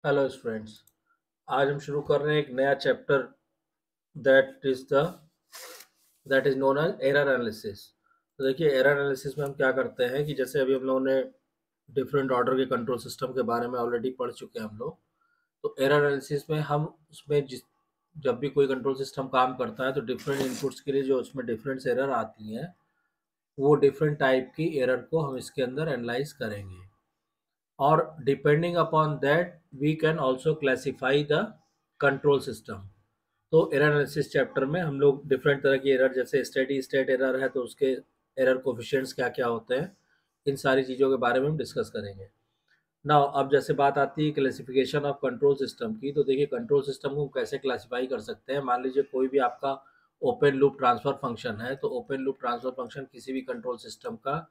Hello students. आज हम शुरू कर रहे हैं एक नया chapter that is the that is known as error analysis. तो देखिए, एरर एनालिसिस में हम क्या करते हैं कि जैसे अभी हम लोगों ने डिफरेंट ऑर्डर के कंट्रोल सिस्टम के बारे में ऑलरेडी पढ़ चुके हैं हम लोग। तो एरर एनालिसिस में हम उसमें जब भी कोई कंट्रोल सिस्टम काम करता है तो डिफरेंट इनपुट्स के लिए जो उसमें डिफरेंट एरर आती हैं, वो डिफरेंट टाइप की एरर को हम इसके अंदर एनालाइज करेंगे। और depending upon that we can also classify the control system. तो एरर एनालिसिस चैप्टर में हम लोग डिफरेंट तरह की एरर, जैसे स्टेडी स्टेट एरर है तो उसके एरर कोफिशिएंट्स क्या क्या होते हैं, इन सारी चीज़ों के बारे में हम डिस्कस करेंगे। नाउ अब जैसे बात आती है क्लासिफिकेशन ऑफ कंट्रोल सिस्टम की, तो देखिए कंट्रोल सिस्टम को हम कैसे क्लासीफाई कर सकते हैं। मान लीजिए कोई भी आपका ओपन लूप ट्रांसफर फंक्शन है, तो ओपन लूप ट्रांसफर फंक्शन किसी भी कंट्रोल सिस्टम का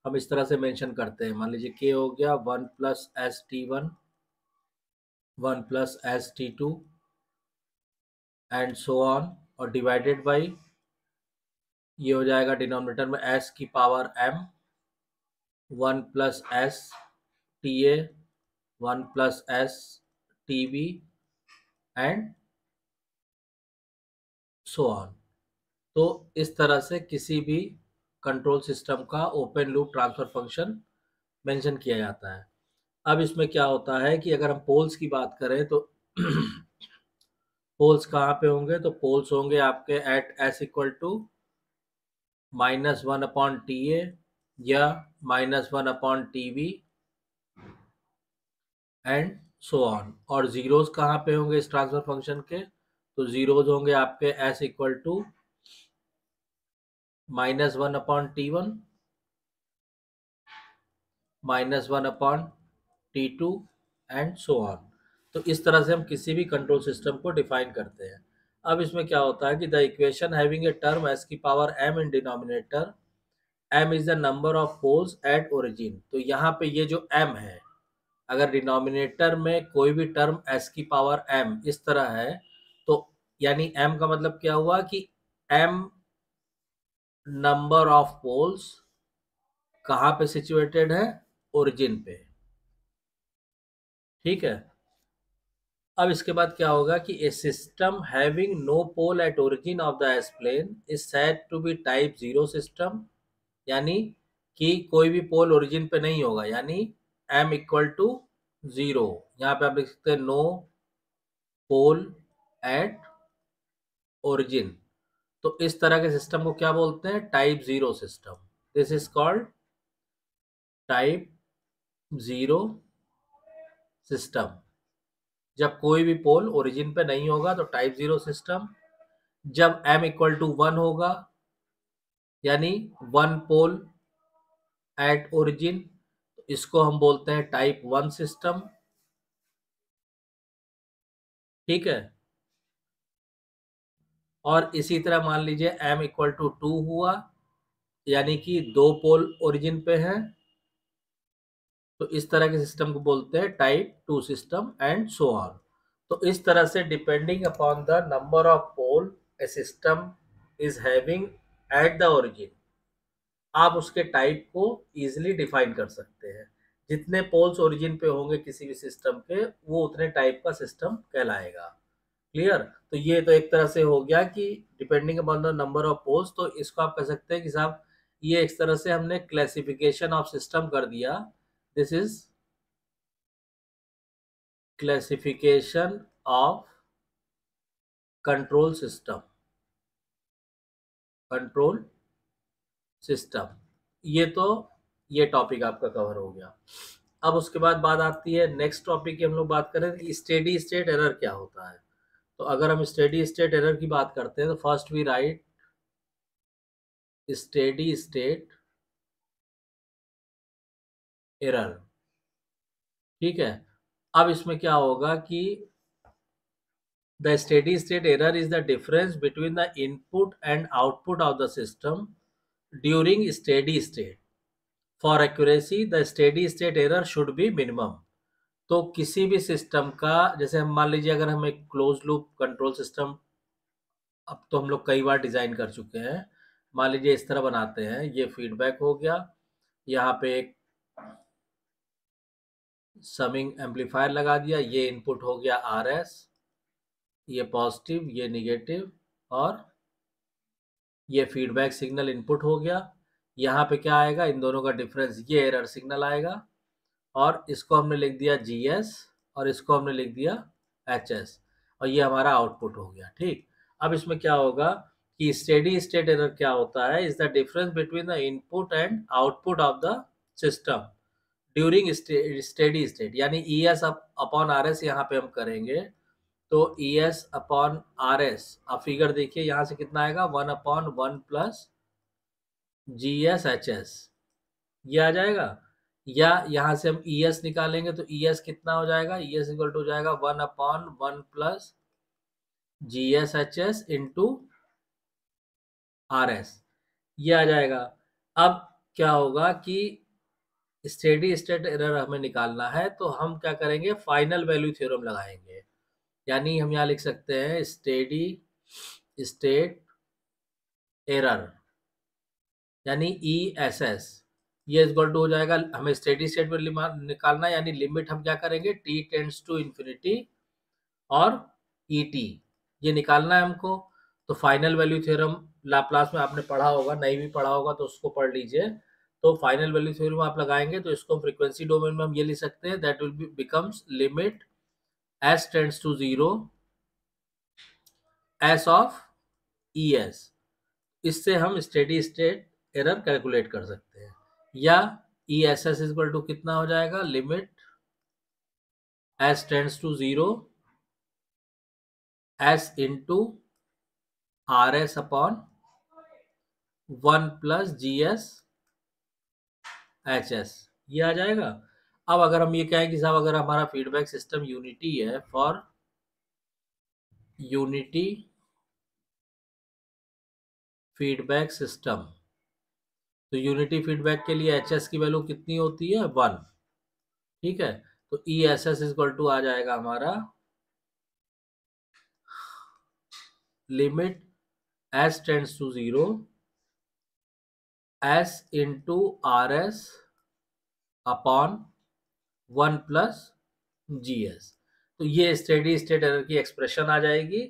हम इस तरह से मेंशन करते हैं। मान लीजिए के हो गया 1+ST1, 1+ST2 and so on, और डिवाइडेड बाई ये हो जाएगा डिनोमिनेटर में s की power m, 1+STA, 1+STB and so on. तो इस तरह से किसी भी कंट्रोल सिस्टम का open loop transfer function mention किया जाता है। अब इसमें क्या होता है कि अगर हम पोल्स की बात करें तो पोल्स कहाँ पे होंगे, तो पोल्स होंगे आपके eight s equal to -1/TA या -1/TB एंड सो ऑन। और जीरोस कहाँ पे होंगे इस ट्रांसफर फंक्शन के, तो जीरोस होंगे आपके s equal to -1/T1, -1/T2 and so on. तो इस तरह से हम किसी भी कंट्रोल सिस्टम को डिफाइन करते हैं। अब इसमें क्या होता है कि the equation having a term s की power m in denominator, m is the number of poles at origin. तो यहाँ पे ये जो m है, अगर डिनोमिनेटर में कोई भी टर्म s की पावर m इस तरह है, तो यानी m का मतलब क्या हुआ कि m नंबर ऑफ पोल्स कहाँ पे सिचुएटेड है, ओरिजिन पे। ठीक है। अब इसके बाद क्या होगा कि a system having no pole at origin of the S plane is said to be type zero system. यानी कि कोई भी पोल ओरिजिन पे नहीं होगा, यानी m इक्वल टू जीरो। यहाँ पे आप लिख सकते हैं नो पोल एट ओरिजिन। तो इस तरह के सिस्टम को क्या बोलते हैं, type zero system. This is called type zero system. जब कोई भी पोल ओरिजिन पे नहीं होगा तो टाइप जीरो सिस्टम। जब m इक्वल टू वन होगा, यानी वन पोल एट ओरिजिन, तो इसको हम बोलते हैं टाइप वन सिस्टम। ठीक है। और इसी तरह मान लीजिए m इक्वल टू टू हुआ, यानी कि दो पोल ओरिजिन पे हैं, तो इस तरह के सिस्टम को बोलते हैं type two system and so on. तो इस तरह से depending upon the number of pole a system is having at the origin, आप उसके टाइप को इजीली डिफाइन कर सकते हैं। जितने पोल्स ओरिजिन पे होंगे किसी भी सिस्टम के, वो उतने टाइप का सिस्टम कहलाएगा। क्लियर। तो ये तो एक तरह से हो गया कि depending upon the number of poles, तो इसको आप कह सकते हैं कि साहब ये एक तरह से हमने क्लासिफिकेशन ऑफ सिस्टम कर दिया। This is classification of control system, control system. ये तो ये टॉपिक आपका कवर हो गया। अब उसके बाद बात आती है नेक्स्ट टॉपिक की, हम लोग बात करें कि स्टेडी स्टेट एरर क्या होता है। तो अगर हम स्टेडी स्टेट एरर की बात करते हैं तो first we write steady state error. ठीक है। अब इसमें क्या होगा कि the steady state error is the difference between the input and output of the system during steady state. For accuracy the steady state error should be minimum. तो किसी भी सिस्टम का, जैसे हम मान लीजिए अगर हम एक क्लोज लूप कंट्रोल सिस्टम, अब तो हम लोग कई बार डिजाइन कर चुके हैं। मान लीजिए इस तरह बनाते हैं, ये फीडबैक हो गया, यहाँ पे एक समिंग एम्पलीफायर लगा दिया, ये इनपुट हो गया RS, ये पॉजिटिव ये निगेटिव, और ये फीडबैक सिग्नल इनपुट हो गया। यहाँ पे क्या आएगा, इन दोनों का डिफरेंस, ये एरर सिग्नल आएगा, और इसको हमने लिख दिया GS और इसको हमने लिख दिया HS, और ये हमारा आउटपुट हो गया। ठीक, अब इसमें क्या होगा कि स्टेडी स्टेट एरर क्या होता है, is the difference between the input and output of the system during steady state, यानी ES अपॉन RS यहाँ पे हम करेंगे, तो ES अपॉन RS, अब फिगर देखिए यहाँ से कितना आएगा, 1/1 प्लस GS/HS, ये आ जाएगा। या यहाँ से हम ES निकालेंगे तो ES कितना हो जाएगा, ES इक्वल टू हो जाएगा 1/1 प्लस GS/HS इंटू RS, ये आ जाएगा। अब क्या होगा कि स्टेडी स्टेट एरर हमें निकालना है, तो हम क्या करेंगे, फाइनल वैल्यू थ्योरम लगाएंगे, यानी हम यहाँ लिख सकते हैं स्टेडी स्टेट एरर, यानी ESS, ये इक्वल टू हो जाएगा, हमें स्टेडी स्टेट में निकालना है, यानी लिमिट हम क्या करेंगे, t टेंड्स टू इन्फिनिटी और ET, ये निकालना है हमको। तो फाइनल वैल्यू थ्योरम लाप्लास में आपने पढ़ा होगा, नहीं भी पढ़ा होगा तो उसको पढ़ लीजिए। तो फाइनल वैल्यू थ्योरम आप लगाएंगे तो इसको फ्रीक्वेंसी डोमेन में हम ये लिख सकते हैं, that will be becomes limit s tends to 0 s of ES, इससे हम स्टेडी स्टेट एरर कैलकुलेट कर सकते हैं। या ESS इक्वल टू कितना हो जाएगा, limit s tends to 0 s into RS upon 1 plus GS/HS, ये आ जाएगा। अब अगर हम ये कहें कि साहब अगर हमारा फीडबैक सिस्टम यूनिटी है, फॉर यूनिटी फीडबैक सिस्टम, तो यूनिटी फीडबैक के लिए HS की वैल्यू कितनी होती है, 1। ठीक है, तो ESS इक्वल टू आ जाएगा हमारा limit s tends to 0 s into RS upon 1 plus GS, तो ये स्टेडी स्टेट एरर की एक्सप्रेशन आ जाएगी।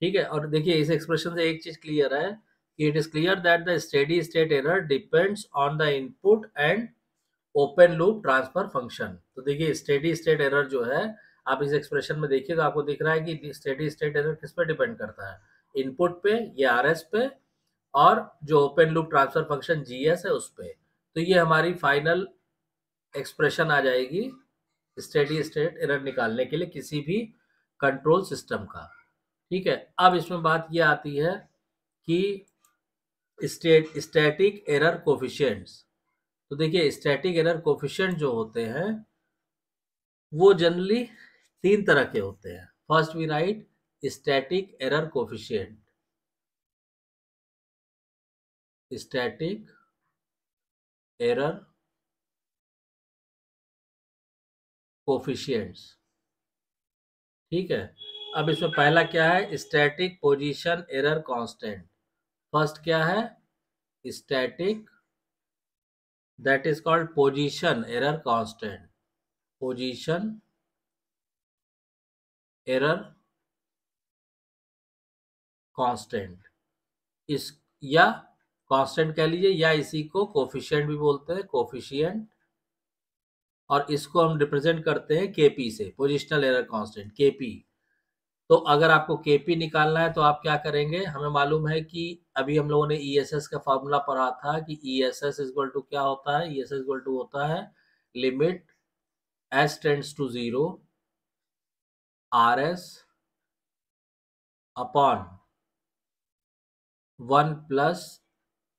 ठीक है, और देखिए इस एक्सप्रेशन से एक चीज क्लियर है कि it is clear that the steady state error depends on the input and open loop transfer function. तो देखिए स्टेडी स्टेट एरर जो है, आप इस एक्सप्रेशन में देखिए तो आपको दिख रहा है कि स्टेडी स्टेट एरर किस पे डिपेंड करता है, इनपुट पे, ये RS पे, और जो open loop transfer function GS है उस पे। तो ये हमारी फाइनल एक्सप्रेशन आ जाएगी स्टेडी स्टेट एरर निकालने के लिए किसी भी कंट्रोल सिस्टम का। ठीक है, अब इसमें बात ये आती है कि स्टैटिक एरर कोफिशिएंट्स। तो देखिए स्टैटिक एरर कोफिशिएंट जो होते हैं वो जनरली 3 तरह के होते हैं। First we write static error coefficient, static error coefficients. ठीक है, अब इसमें पहला क्या है, static position error constant. First क्या है, static, that is called position error constant, position error constant, इस या कांस्टेंट कह लीजिए, या इसी को कोफिशिएंट भी बोलते हैं, कोफिशिएंट, और इसको हम रिप्रेजेंट करते हैं KP से, पोजिशनल एरर कांस्टेंट KP। तो अगर आपको KP निकालना है तो आप क्या करेंगे, हमें मालूम है कि अभी हम लोगों ने ESS का फॉर्मूला पढ़ा था कि ESS इक्वल टू क्या होता है, ESS इक्वल टू होता है limit s tends to 0 RS upon 1 plus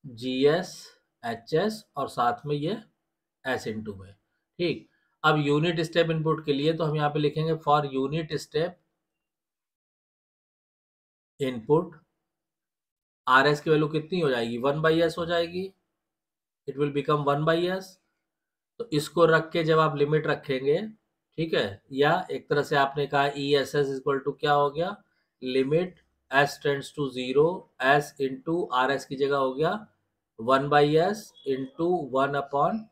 GS/HS और साथ में ये S इंटू में। ठीक, अब यूनिट स्टेप इनपुट के लिए तो हम यहाँ पे लिखेंगे for unit step input RS की वैल्यू कितनी हो जाएगी, 1/S हो जाएगी, इट विल बिकम 1/S। तो इसको रख के जब आप लिमिट रखेंगे, ठीक है, या एक तरह से आपने कहा ESS इक्वल टू क्या हो गया, limit s tends to 0 s into RS की जगह हो गया 1/S into 1 upon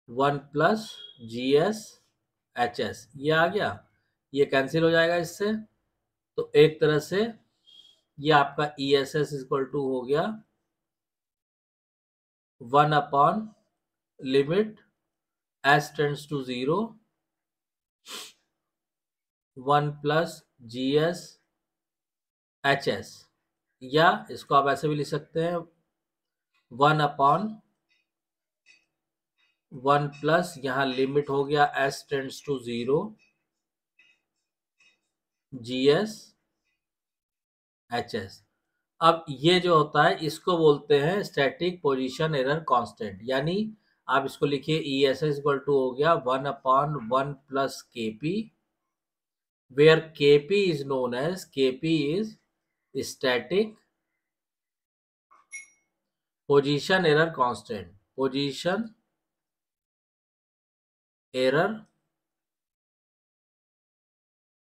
1 plus GS/HS, ये आ गया, ये कैंसिल हो जाएगा इससे। तो एक तरह से ये आपका ESS इक्वल टू हो गया 1 upon limit S tends to 0 1 plus GS/HS, या इसको आप ऐसे भी लिख सकते हैं 1 अपॉन 1 प्लस, यहाँ लिमिट हो गया S टेंड्स टू 0 GS/HS। अब ये जो होता है इसको बोलते हैं स्टैटिक पोजीशन एरर कांस्टेंट, यानी आप इसको लिखिए ESS इक्वल टू हो गया 1 upon 1 plus KP, where KP is known as static position error constant, position error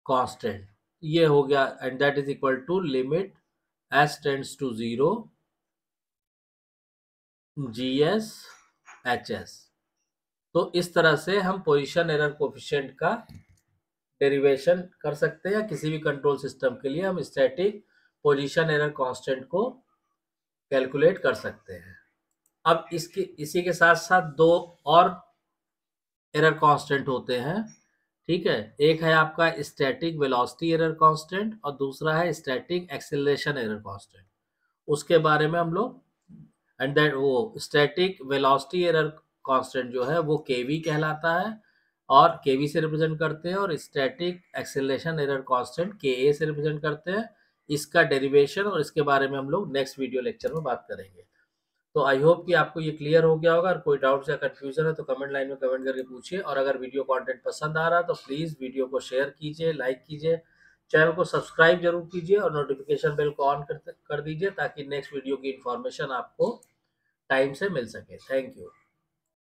constant, ये हो गया, and that is equal to limit S tends to 0 GS/HS। तो इस तरह से हम पोजीशन एरर कोफिशिएंट का डेरिवेशन कर सकते हैं, या किसी भी कंट्रोल सिस्टम के लिए हम स्टैटिक पोजीशन एरर कांस्टेंट को कैलकुलेट कर सकते हैं। अब इसी के साथ साथ दो और एरर कांस्टेंट होते हैं, ठीक है। एक है आपका स्टैटिक वेलोसिटी एरर कांस्टेंट और दूसरा है स्टैटिक एक्सेलरेशन एरर कांस्टेंट। उसके बारे में हम लोग, एंड दैट वो स्टैटिक वेलोसिटी एरर कांस्टेंट जो है वो केवी कहलाता है और केवी से रिप्रेजेंट करते हैं, और स्टैटिक एक्सेलरेशन एरर कांस्टेंट के से रिप्रेजेंट करते हैं। इसका डेरिवेशन और इसके बारे में हम लोग नेक्स्ट वीडियो लेक्चर में बात करेंगे। तो आई होप कि आपको ये क्लियर हो गया होगा। और कोई डाउट्स या कंफ्यूजन है तो कमेंट लाइन में कमेंट करके पूछिए, और अगर वीडियो कंटेंट पसंद आ रहा है तो प्लीज़ वीडियो को शेयर कीजिए, लाइक कीजिए, चैनल को सब्सक्राइब जरूर कीजिए और नोटिफिकेशन बेल को ऑन कर दीजिए ताकि नेक्स्ट वीडियो की इन्फॉर्मेशन आपको टाइम से मिल सके। Thank you.